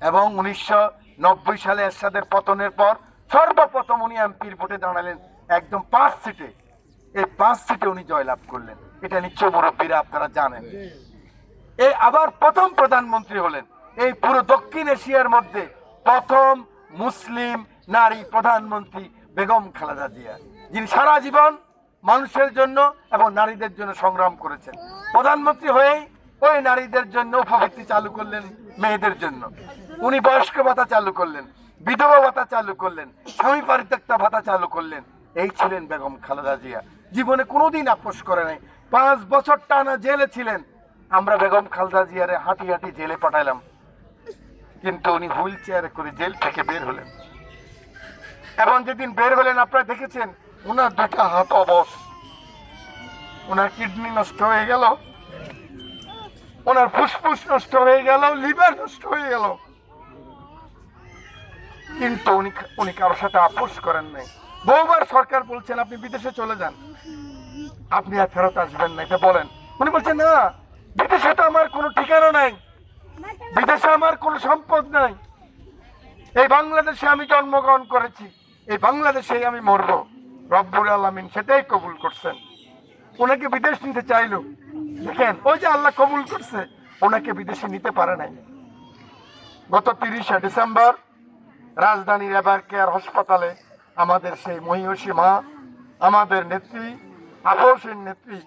এবং 1990 সালে এরশাদের পতনের পর সর্বপ্রথম উনি এমপির ভোটে দাঁড়ালেন একদম 5 সিটে। এই 5 সিটে উনি জয়লাভ করলেন, এটা নিশ্চয় মুরব্বীরা আপনারা জানেন। এই আবার প্রথম প্রধানমন্ত্রী হলেন এই পুরো দক্ষিণ এশিয়ার মধ্যে প্রথম মুসলিম নারী প্রধানমন্ত্রী বেগম খালেদা জিয়া, যিনি সারা জীবন মানুষের জন্য এবং নারীদের জন্য সংগ্রাম করেছেন। প্রধানমন্ত্রী হয়েই ওই নারীদের জন্য উপবৃত্তি চালু করলেন, মেয়েদের জন্য উনি বয়স্ক ভাতা চালু করলেন, বিধবা ভাতা চালু করলেন, স্বামী পরিত্যক্তা ভাতা চালু করলেন। এই ছিলেন বেগম খালেদা জিয়া। জীবনে কোনোদিন আপোষ করে নাই। 5 বছর টানা জেলে ছিলেন। আমরা বেগম খালেদা জিয়ারে হাঁটি হাঁটি জেলে পাঠাইলাম, কিন্তু উনি হুইল চেয়ারে করে জেল থেকে বের হলেন। এবং যেদিন বের হলেন আপনারা দেখেছেন ওনার 2টা হাত অবশ, ওনার কিডনি নষ্ট হয়ে গেল, ওনার ফুসফুস নষ্ট হয়ে গেল, লিভার নষ্ট হয়ে গেল, কিন্তু উনি কারোর সাথে আপোষ করেন নাই। বহুবার সরকার বলছেন আপনি বিদেশে চলে যান, আপনি আর ফেরত আসবেন না, এটা বলেন। উনি বলছেন না, বিদেশে তো আমার কোনো ঠিকানা নাই, বিদেশে আমার কোনো সম্পদ নাই, এই বাংলাদেশে আমি জন্মগ্রহণ করেছি, এই বাংলাদেশেই আমি মরব। রব্বুল আলামিন সেটাই কবুল করছেন। ওনাকে বিদেশ নিতে চাইলো, দেখেন ওই যে আল্লাহ কবুল করছে, ওনাকে বিদেশে নিতে পারে নাই। গত 30শে ডিসেম্বর রাজধানীর এভার কেয়ার হাসপাতালে আমাদের সেই মহিষী মা, আমাদের নেত্রী, আপসের নেত্রী,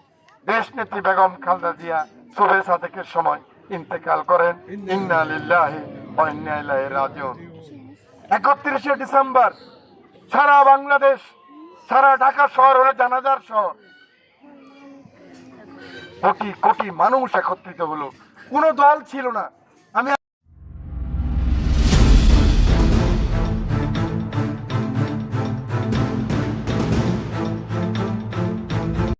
দেশ নেত্রী বেগম খালেদা জিয়া সুবে সাদেকের সময় ইন্তেকাল করেন। ইন্না লিল্লাহি ওয়া ইন্না ইলাইহি রাজিউন। 31শে ডিসেম্বর সারা বাংলাদেশ, সারা ঢাকা শহর হলো জানাজার শহর। কোটি কোটি মানুষ একত্রিত হলো, কোনো দল ছিল না,